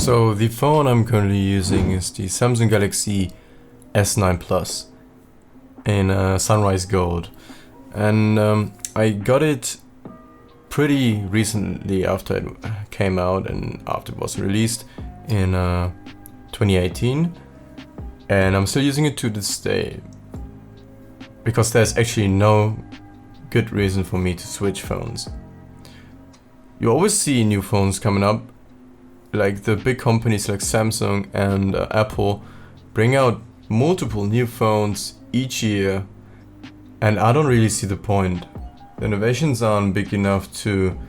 So the phone I'm currently using is the Samsung Galaxy S9 Plus in Sunrise Gold, and I got it pretty recently after it came out and after it was released in 2018, and I'm still using it to this day because there's actually no good reason for me to switch phones. You always see new phones coming up, like the big companies like Samsung and Apple bring out multiple new phones each year, and I don't really see the point. The innovations aren't big enough to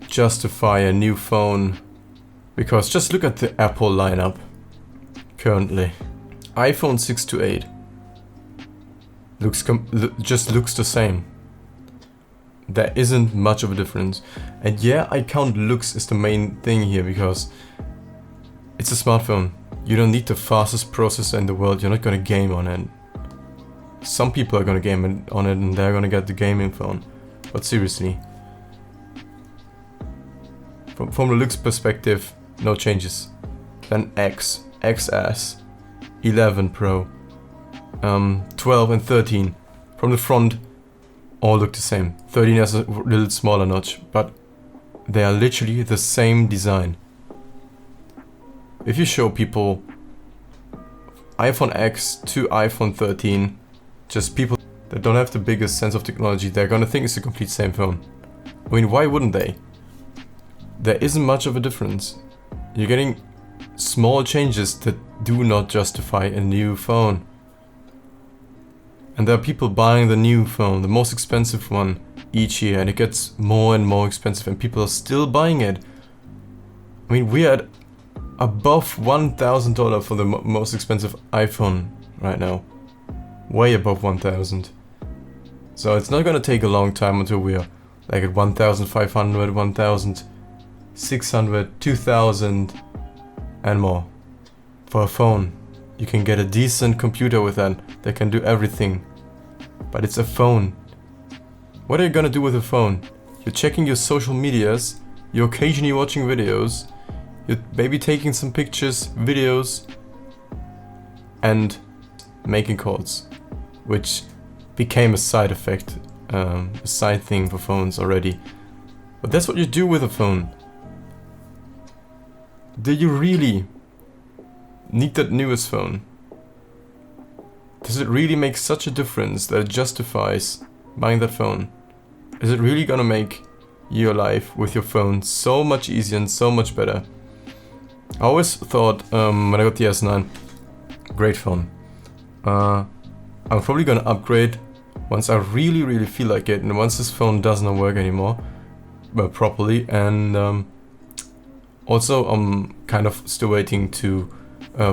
justify a new phone, because just look at the Apple lineup currently. iPhone 6 to 8 just looks the same. There isn't much of a difference. And yeah, I count looks as the main thing here because it's a smartphone. You don't need the fastest processor in the world. You're not gonna game on it. Some people are gonna game on it and they're gonna get the gaming phone. But seriously, from the looks perspective, no changes. Then X, XS, 11 Pro, 12 and 13. From the front, all look the same. 13 has a little smaller notch, but they are literally the same design. If you show people iPhone X to iPhone 13, just people that don't have the biggest sense of technology, they're gonna think it's the complete same phone. I mean, why wouldn't they? There isn't much of a difference. You're getting small changes that do not justify a new phone. And there are people buying the new phone, the most expensive one, each year, and it gets more and more expensive, and people are still buying it. I mean, we're at above $1,000 for the most expensive iPhone right now. Way above 1,000. So it's not gonna take a long time until we're like at 1,500, 1,600, 2,000 and more for a phone. You can get a decent computer with that can do everything. But it's a phone. What are you gonna do with a phone? You're checking your social medias, you're occasionally watching videos, you're maybe taking some pictures, videos, and making calls, which became a side effect, a side thing for phones already. But that's what you do with a phone. Do you really need that newest phone? Does it really make such a difference that it justifies buying that phone? Is it really gonna make your life with your phone so much easier and so much better? I always thought when I got the S9, great phone. I'm probably gonna upgrade once I really feel like it, and once this phone does not work anymore properly. And also I'm kind of still waiting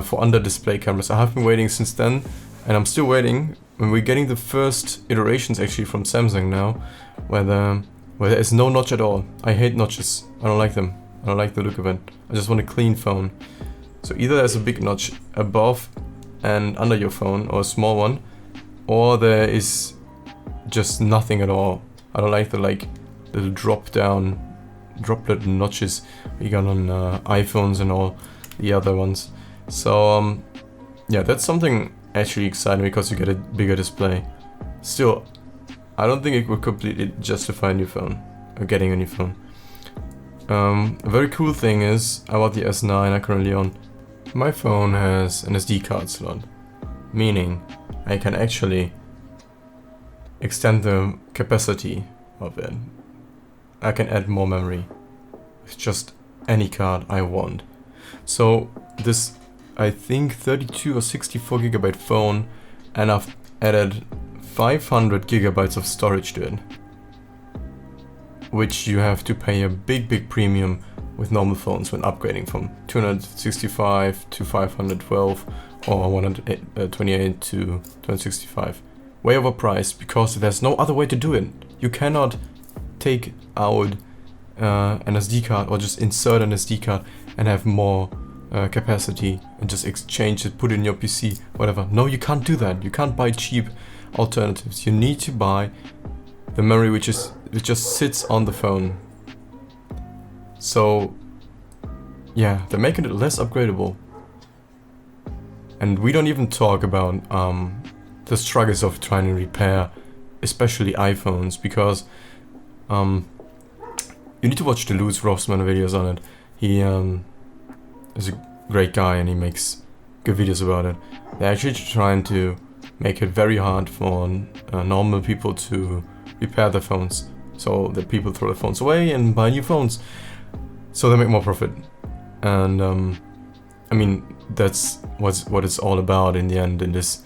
for under display cameras. I have been waiting since then, and I'm still waiting. When we're getting the first iterations actually from Samsung now, where there is no notch at all. I hate notches. I don't like them. I don't like the look of it. I just want a clean phone. So either there's a big notch above and under your phone, or a small one, or there is just nothing at all. I don't like the little droplet notches you got on iPhones and all the other ones. So yeah, that's something actually exciting because you get a bigger display. Still, I don't think it would completely justify a new phone or getting a new phone. A very cool thing is about the S9 I currently own. My phone has an SD card slot, meaning I can actually extend the capacity of it. I can add more memory with just any card I want. So this, I think, 32 or 64 gigabyte phone, and I've added 500 gigabytes of storage to it, which you have to pay a big premium with normal phones when upgrading from 265 to 512 or 128 to 265. Way overpriced because there's no other way to do it. You cannot take out an SD card or just insert an SD card and have more capacity and just exchange it, put it in your PC, whatever. No, you can't do that. You can't buy cheap alternatives. You need to buy the memory which just sits on the phone. So yeah, they're making it less upgradable. And we don't even talk about the struggles of trying to repair, especially iPhones, because you need to watch the Louis Rossmann videos on it. He is a great guy and he makes good videos about it. They're actually trying to make it very hard for normal people to repair their phones, so that people throw their phones away and buy new phones, so they make more profit. And I mean, that's what it's all about in the end. In this,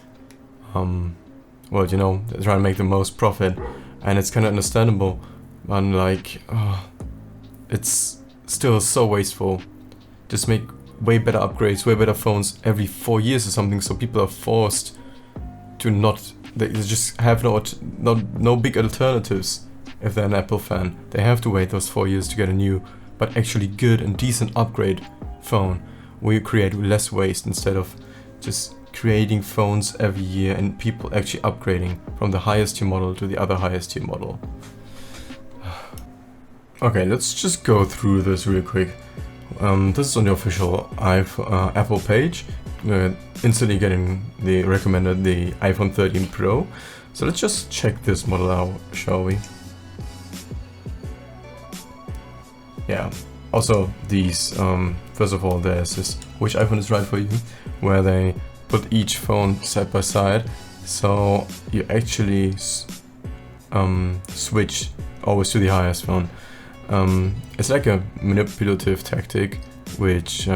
well, you know, they're trying to make the most profit, and it's kind of understandable. But like, it's still so wasteful. Just make way better upgrades, way better phones every 4 years or something, so people are forced to not. They just have no big alternatives. If they're an Apple fan, they have to wait those 4 years to get a new, but actually good and decent upgrade phone. We create less waste instead of just creating phones every year and people actually upgrading from the highest tier model to the other highest tier model. Okay, let's just go through this real quick. This is on the official Apple page. Instantly getting the recommended the iPhone 13 Pro. So let's just check this model out, shall we? Yeah. Also, these, first of all, there's this which iPhone is right for you, where they put each phone side by side, so you actually switch always to the highest phone. It's like a manipulative tactic, which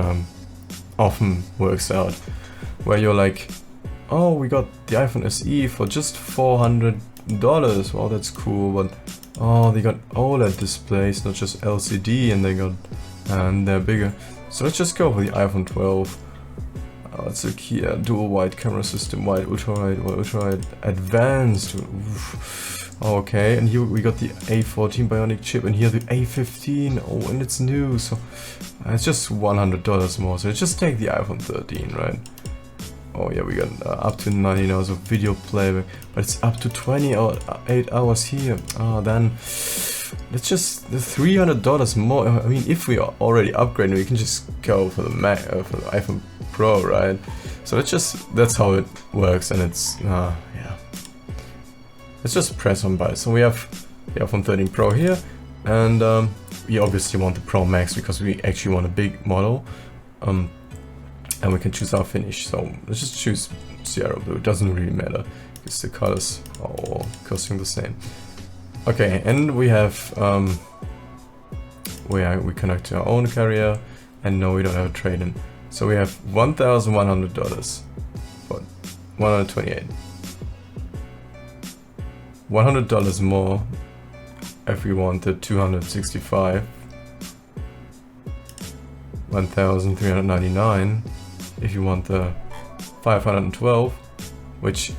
often works out, where you're like, oh, we got the iPhone SE for just $400. Well, that's cool, but oh, they got OLED displays, not just LCD, and they're bigger. So let's just go for the iPhone 12. Let's look here, dual wide camera system, wide, ultra wide, advanced. Oof. Okay, and here we got the A14 Bionic chip, and here the A15. Oh, and it's new, so it's just $100 more. So let's just take the iPhone 13, right? Oh yeah, we got up to 90 hours of video playback, but it's up to 28 hours here. Then let's just the $300 more. I mean, if we are already upgrading, we can just go for the for the iPhone Pro, right? So that's how it works, and it's yeah. Let's just press on buy. So we have the iPhone 13 Pro here, and we obviously want the Pro Max because we actually want a big model. And we can choose our finish, so let's just choose Sierra Blue. It doesn't really matter because the colors are all costing the same. Okay, and we have we connect to our own carrier, and no, we don't have a trade-in. So we have $1,100 for 128. $100 more if we wanted 265. 1,399. If you want the 512, which,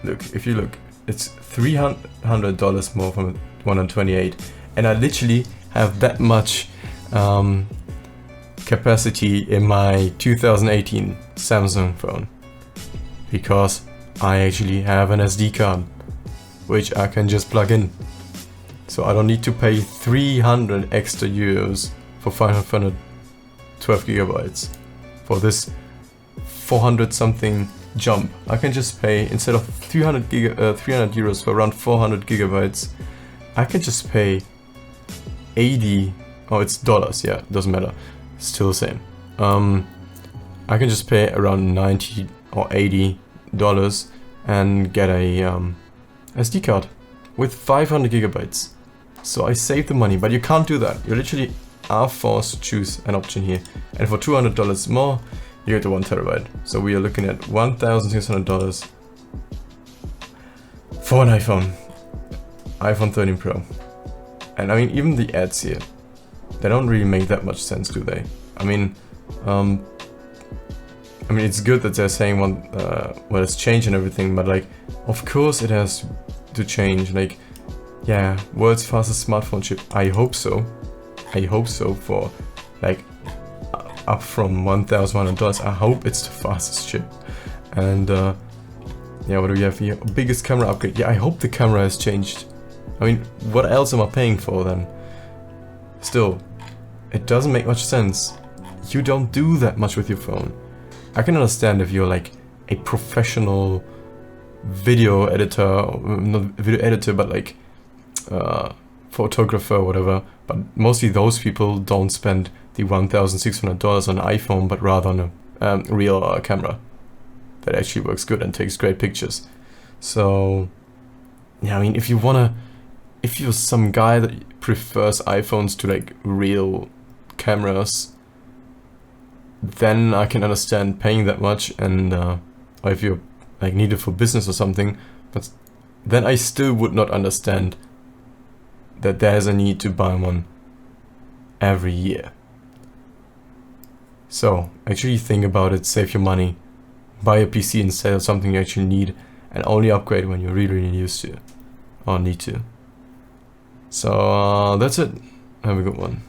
look, if you look, it's $300 more from 128, and I literally have that much capacity in my 2018 Samsung phone, because I actually have an SD card, which I can just plug in, so I don't need to pay 300 extra euros for 512 gigabytes for this 400 something jump. I can just pay, instead of 300 euros for around 400 gigabytes, I can just pay 80, oh, it's dollars, yeah, doesn't matter, still the same. I can just pay around 90 or 80 dollars and get a SD card with 500 gigabytes. So I save the money, but you can't do that. You literally are forced to choose an option here, and for $200 more you get the 1 terabyte. So we are looking at $1,600 for an iPhone 13 Pro. And I mean, even the ads here, they don't really make that much sense, do they? I mean, it's good that they're saying well, it's changed and everything, but like, of course it has to change. Like, yeah, world's fastest smartphone chip. I hope so. I hope so, for like up from $1,100. I hope it's the fastest chip. And yeah, what do we have here? Biggest camera upgrade. Yeah, I hope the camera has changed. I mean, what else am I paying for then? Still, it doesn't make much sense. you don't do that much with your phone. I can understand if you're like a professional video editor, or not video editor, but like photographer or whatever, but mostly those people don't spend the $1,600 on an iPhone, but rather on a real camera that actually works good and takes great pictures. So yeah, I mean, if you're some guy that prefers iPhones to like real cameras, then I can understand paying that much, and or if you're like need it for business or something, but then I still would not understand that there's a need to buy one every year. So actually think about it, save your money, buy a PC instead of something you actually need, and only upgrade when you really used to or need to. So that's it. Have a good one.